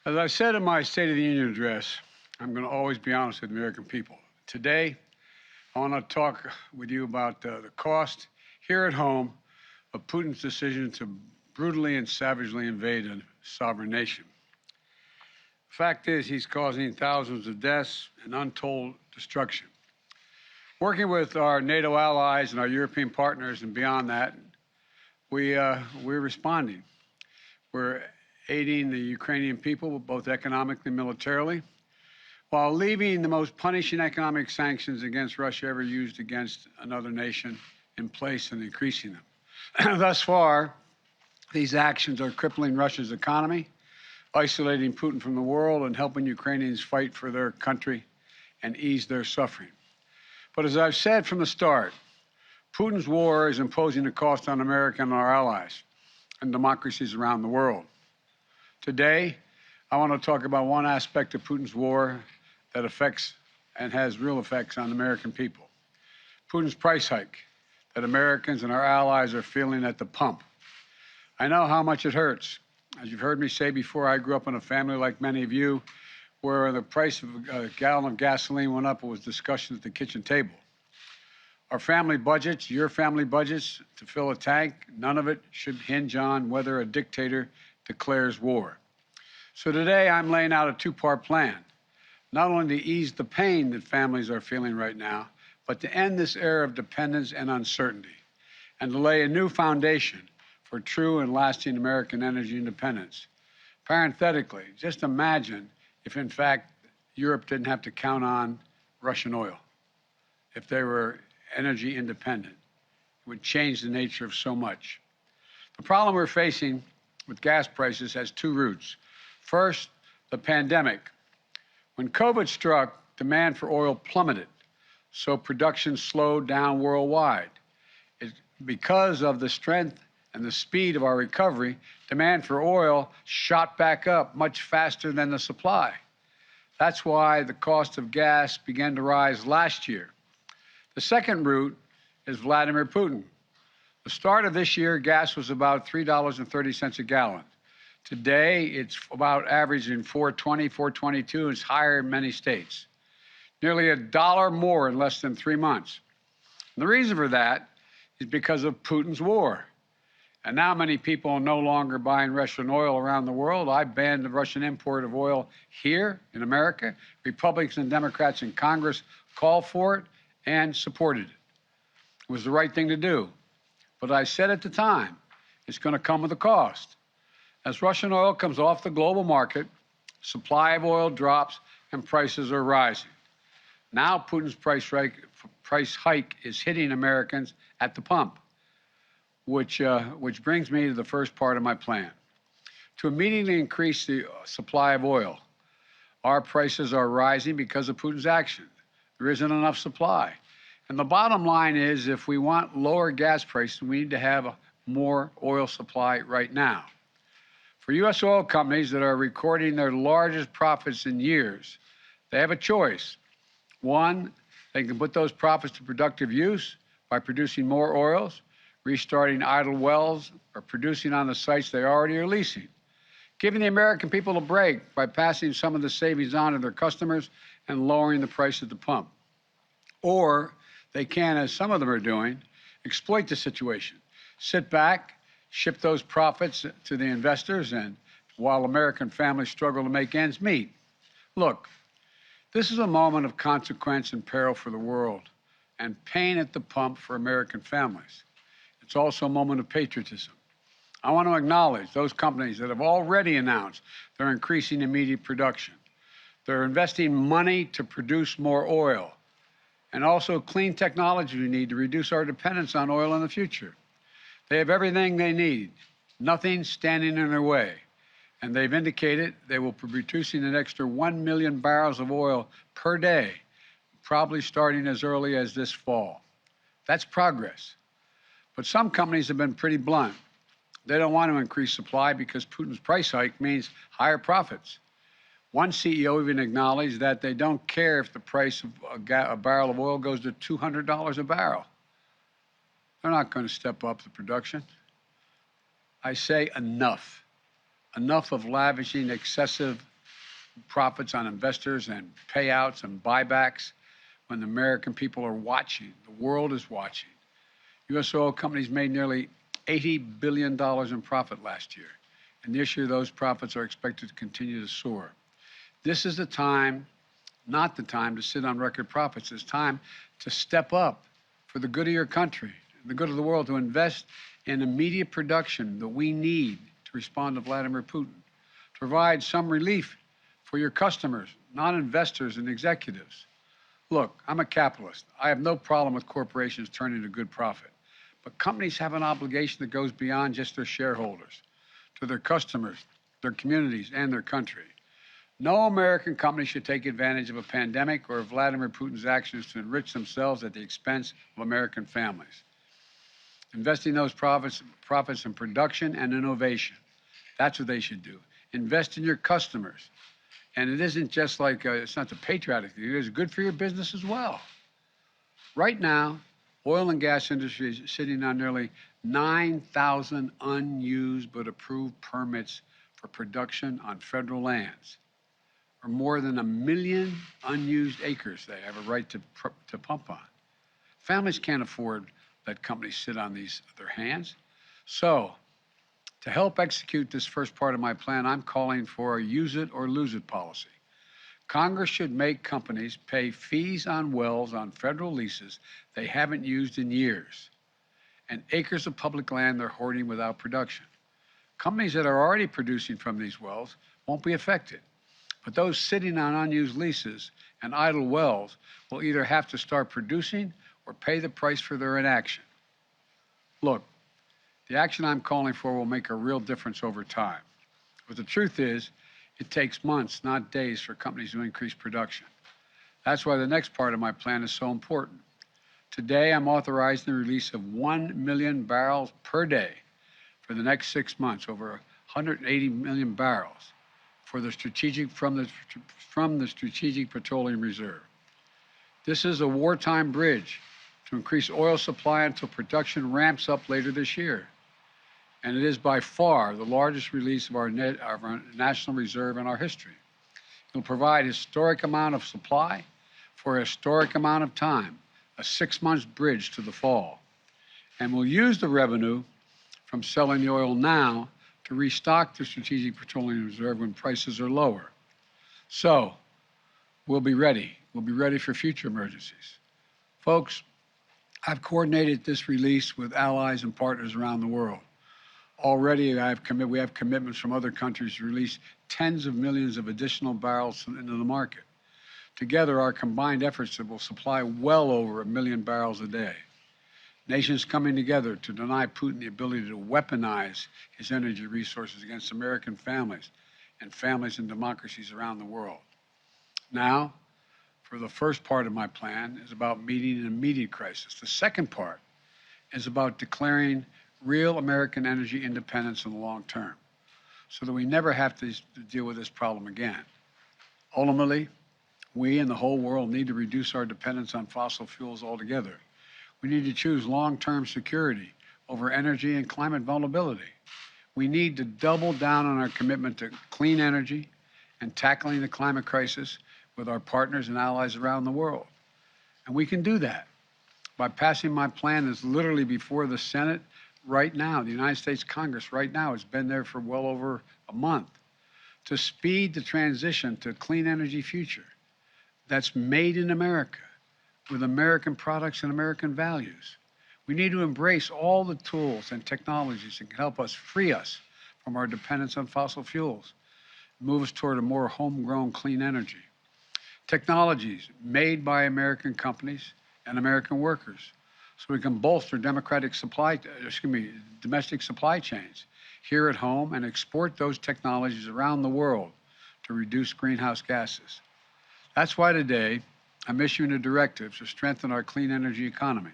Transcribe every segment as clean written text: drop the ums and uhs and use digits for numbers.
As I said in my State of the Union address, I'm going to always be honest with the American people. Today, I want to talk with you about the cost here at home of Putin's decision to brutally and savagely invade a sovereign nation. The fact is, he's causing thousands of deaths and untold destruction. Working with our NATO allies and our European partners and beyond that, we're responding. We're aiding the Ukrainian people, both economically and militarily, while leaving the most punishing economic sanctions against Russia ever used against another nation in place and increasing them. Thus far, these actions are crippling Russia's economy, isolating Putin from the world, and helping Ukrainians fight for their country and ease their suffering. But as I've said from the start, Putin's war is imposing a cost on America and our allies and democracies around the world. Today, I want to talk about one aspect of Putin's war that affects and has real effects on the American people. Putin's price hike that Americans and our allies are feeling at the pump. I know how much it hurts. As you've heard me say before, I grew up in a family like many of you, where the price of a gallon of gasoline went up. It was discussion at the kitchen table. Our family budgets, your family budgets, to fill a tank, none of it should hinge on whether a dictator declares war. So today I'm laying out a two-part plan, not only to ease the pain that families are feeling right now, but to end this era of dependence and uncertainty, and to lay a new foundation for true and lasting American energy independence. Parenthetically, just imagine if, in fact, Europe didn't have to count on Russian oil. If they were energy independent, it would change the nature of so much. The problem we're facing with gas prices has two roots. First, the pandemic. When COVID struck, demand for oil plummeted, so production slowed down worldwide. Because of the strength and the speed of our recovery, demand for oil shot back up much faster than the supply. That's why the cost of gas began to rise last year. The second root is Vladimir Putin. The start of this year, gas was about $3.30 a gallon. Today, it's about averaging $4.20, $4.22. It's higher in many states. Nearly $1 more in less than 3 months. And the reason for that is because of Putin's war. And now many people are no longer buying Russian oil around the world. I banned the Russian import of oil here in America. Republicans and Democrats in Congress called for it and supported it. It was the right thing to do. But I said at the time, it's going to come with a cost. As Russian oil comes off the global market, supply of oil drops and prices are rising. Now Putin's price hike is hitting Americans at the pump, which brings me to the first part of my plan. To immediately increase the supply of oil, our prices are rising because of Putin's action. There isn't enough supply. And the bottom line is, if we want lower gas prices, we need to have more oil supply right now. For U.S. oil companies that are recording their largest profits in years, they have a choice. One, they can put those profits to productive use by producing more oils, restarting idle wells, or producing on the sites they already are leasing, giving the American people a break by passing some of the savings on to their customers and lowering the price at the pump. Or they can, as some of them are doing, exploit the situation, sit back, ship those profits to the investors, and while American families struggle to make ends meet. Look, this is a moment of consequence and peril for the world, and pain at the pump for American families. It's also a moment of patriotism. I want to acknowledge those companies that have already announced they're increasing immediate production. They're investing money to produce more oil, and also clean technology we need to reduce our dependence on oil in the future. They have everything they need, nothing standing in their way. And they've indicated they will be producing an extra 1 million barrels of oil per day, probably starting as early as this fall. That's progress. But some companies have been pretty blunt. They don't want to increase supply because Putin's price hike means higher profits. One CEO even acknowledged that they don't care if the price of a barrel of oil goes to $200 a barrel. They're not going to step up the production. I say enough. Enough of lavishing excessive profits on investors and payouts and buybacks when the American people are watching. The world is watching. U.S. oil companies made nearly $80 billion in profit last year, and this year those profits are expected to continue to soar. This is the time, not the time to sit on record profits. It's time to step up for the good of your country, the good of the world, to invest in immediate production that we need to respond to Vladimir Putin, to provide some relief for your customers, not investors and executives. Look, I'm a capitalist. I have no problem with corporations turning a good profit. But companies have an obligation that goes beyond just their shareholders, to their customers, their communities, and their country. No American company should take advantage of a pandemic or Vladimir Putin's actions to enrich themselves at the expense of American families. Investing those profits in production and innovation. That's what they should do. Invest in your customers. And it isn't just like, it's not the patriotic thing, it is good for your business as well. Right now, oil and gas industry is sitting on nearly 9,000 unused but approved permits for production on federal lands, or more than 1 million unused acres they have a right to pump on. Families can't afford that companies sit on their hands. So, to help execute this first part of my plan, I'm calling for a use it or lose it policy. Congress should make companies pay fees on wells on federal leases they haven't used in years, and acres of public land they're hoarding without production. Companies that are already producing from these wells won't be affected, but those sitting on unused leases and idle wells will either have to start producing or pay the price for their inaction. Look, the action I'm calling for will make a real difference over time. But the truth is, it takes months, not days, for companies to increase production. That's why the next part of my plan is so important. Today, I'm authorizing the release of 1 million barrels per day for the next 6 months, over 180 million barrels from the Strategic Petroleum Reserve. This is a wartime bridge to increase oil supply until production ramps up later this year. And it is by far the largest release of our national reserve in our history. It will provide a historic amount of supply for a historic amount of time, a 6-month bridge to the fall. And we'll use the revenue from selling the oil now to restock the Strategic Petroleum Reserve when prices are lower. So, we'll be ready. We'll be ready for future emergencies. Folks, I've coordinated this release with allies and partners around the world. Already, we have commitments from other countries to release tens of millions of additional barrels into the market. Together, our combined efforts will supply well over 1 million barrels a day. Nations coming together to deny Putin the ability to weaponize his energy resources against American families and families and democracies around the world. Now, for the first part of my plan is about meeting an immediate crisis. The second part is about declaring real American energy independence in the long term, so that we never have to deal with this problem again. Ultimately, we and the whole world need to reduce our dependence on fossil fuels altogether. We need to choose long-term security over energy and climate vulnerability. We need to double down on our commitment to clean energy and tackling the climate crisis with our partners and allies around the world. And we can do that by passing my plan that's literally before the Senate right now, the United States Congress right now. It's been there for well over a month, to speed the transition to a clean energy future that's made in America with American products and American values. We need to embrace all the tools and technologies that can help us free us from our dependence on fossil fuels, move us toward a more homegrown clean energy. Technologies made by American companies and American workers, so we can bolster domestic supply chains here at home and export those technologies around the world to reduce greenhouse gases. That's why today I'm issuing a directive to strengthen our clean energy economy.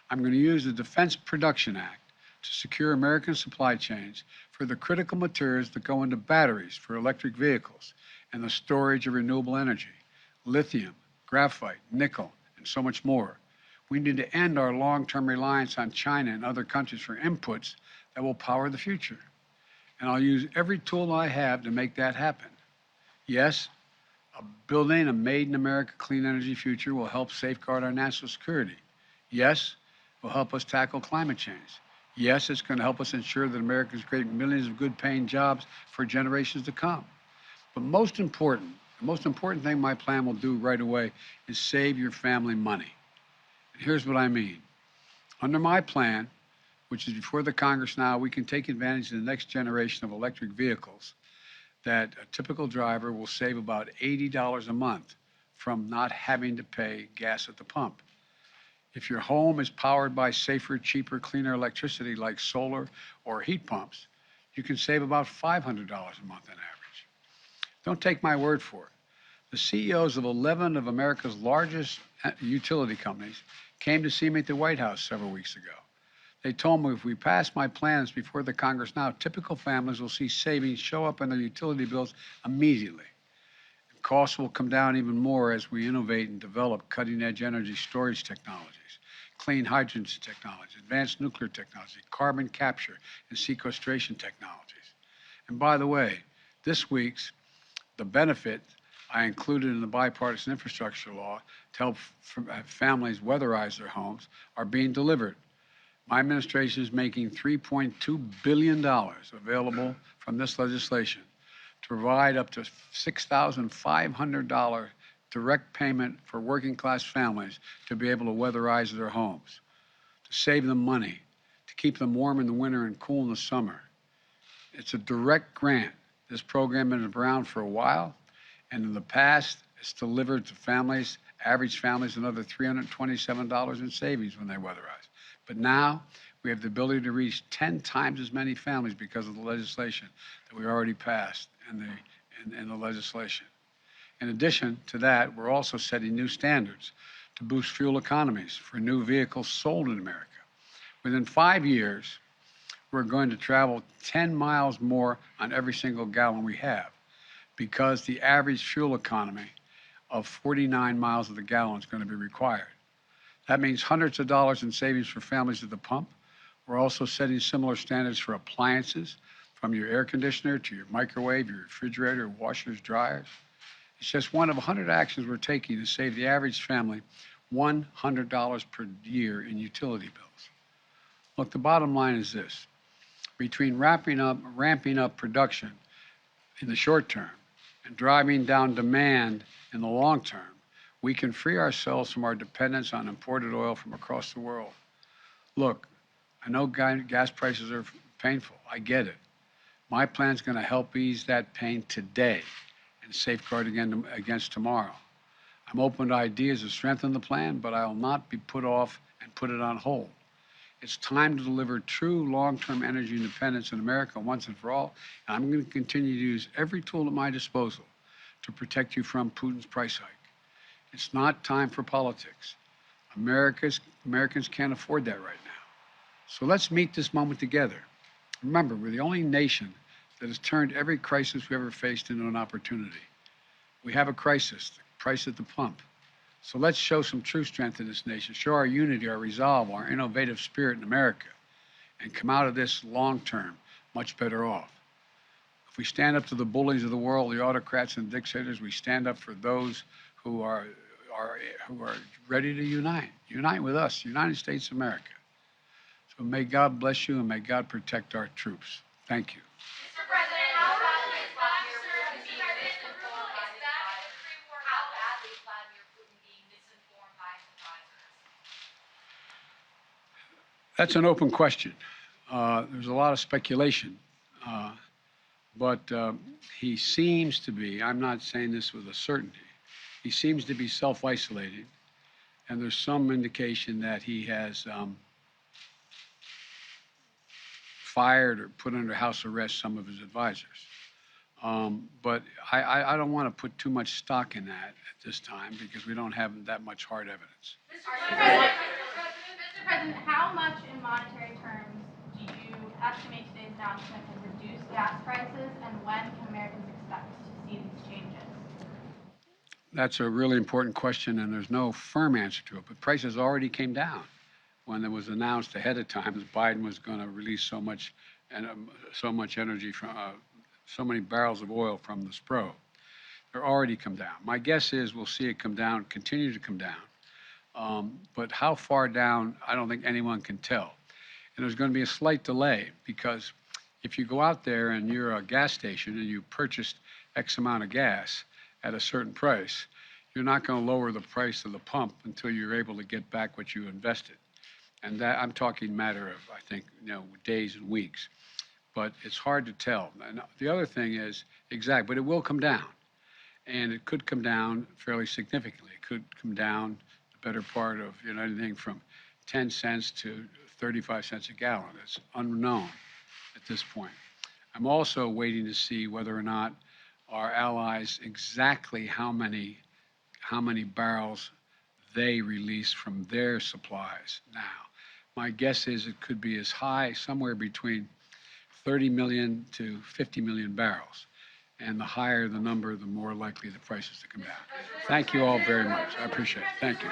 I'm going to use the Defense Production Act to secure American supply chains for the critical materials that go into batteries for electric vehicles and the storage of renewable energy, lithium, graphite, nickel, and so much more. We need to end our long-term reliance on China and other countries for inputs that will power the future. And I'll use every tool I have to make that happen. Yes, building a made in America clean energy future will help safeguard our national security. Yes, it will help us tackle climate change. Yes, it's going to help us ensure that Americans create millions of good paying jobs for generations to come. But the most important thing my plan will do right away is save your family money. And here's what I mean. Under my plan, which is before the Congress now, we can take advantage of the next generation of electric vehicles that a typical driver will save about $80 a month from not having to pay gas at the pump. If your home is powered by safer, cheaper, cleaner electricity like solar or heat pumps, you can save about $500 a month on average. Don't take my word for it. The CEOs of 11 of America's largest utility companies came to see me at the White House several weeks ago. They told me if we pass my plans before the Congress now, typical families will see savings show up in their utility bills immediately. Costs will come down even more as we innovate and develop cutting-edge energy storage technologies, clean hydrogen technology, advanced nuclear technology, carbon capture and sequestration technologies. And by the way, this week's the benefit I included in the bipartisan infrastructure law to help families weatherize their homes are being delivered. My administration is making $3.2 billion available from this legislation to provide up to $6,500 direct payment for working class families to be able to weatherize their homes, to save them money, to keep them warm in the winter and cool in the summer. It's a direct grant. This program has been around for a while, and in the past, it's delivered to families, average families, another $327 in savings when they weatherize. But now we have the ability to reach 10 times as many families because of the legislation that we already passed in the legislation. In addition to that, we're also setting new standards to boost fuel economies for new vehicles sold in America. Within 5 years, we're going to travel 10 miles more on every single gallon we have because the average fuel economy of 49 miles of the gallon is going to be required. That means hundreds of dollars in savings for families at the pump. We're also setting similar standards for appliances, from your air conditioner to your microwave, your refrigerator, washers, dryers. It's just one of 100 actions we're taking to save the average family $100 per year in utility bills. Look, the bottom line is this. Between ramping up production in the short term and driving down demand in the long term, we can free ourselves from our dependence on imported oil from across the world. Look, I know gas prices are painful. I get it. My plan is going to help ease that pain today and safeguard against tomorrow. I'm open to ideas to strengthen the plan, but I will not be put off and put it on hold. It's time to deliver true long-term energy independence in America once and for all, and I'm going to continue to use every tool at my disposal to protect you from Putin's price hike. It's not time for politics. Americans can't afford that right now. So let's meet this moment together. Remember, we're the only nation that has turned every crisis we ever faced into an opportunity. We have a crisis, the price at the pump. So let's show some true strength in this nation, show our unity, our resolve, our innovative spirit in America, and come out of this long term much better off. If we stand up to the bullies of the world, the autocrats and dictators, we stand up for those who are ready to unite with us, United States of America. So may God bless you and may God protect our troops. Thank you. Mr. President, how badly is Vladimir Putin being misinformed by his advisors? That's an open question. There's a lot of speculation. But he seems to be, I'm not saying this with a certainty, he seems to be self-isolating, and there's some indication that he has fired or put under house arrest some of his advisors. But I don't want to put too much stock in that at this time because we don't have that much hard evidence. Mr. President, how much in monetary terms do you estimate today's announcement has reduced gas prices, and when can Americans expect to see these changes? That's a really important question, and there's no firm answer to it. But prices already came down when it was announced ahead of time that Biden was going to release so much energy from so many barrels of oil from the Spro. They're already come down. My guess is we'll see it come down, continue to come down. But how far down, I don't think anyone can tell. And there's going to be a slight delay because if you go out there and you're a gas station and you purchased X amount of gas at a certain price, you're not going to lower the price of the pump until you're able to get back what you invested. And that, I'm talking matter of, I think, days and weeks. But it's hard to tell. And the other thing is, but it will come down. And it could come down fairly significantly. It could come down the better part of, anything from 10 cents to 35 cents a gallon. It's unknown at this point. I'm also waiting to see whether or not our allies exactly how many barrels they release from their supplies now. My guess is it could be as high, somewhere between 30 million to 50 million barrels. And the higher the number, the more likely the prices to come down. Thank you all very much. I appreciate it. Thank you.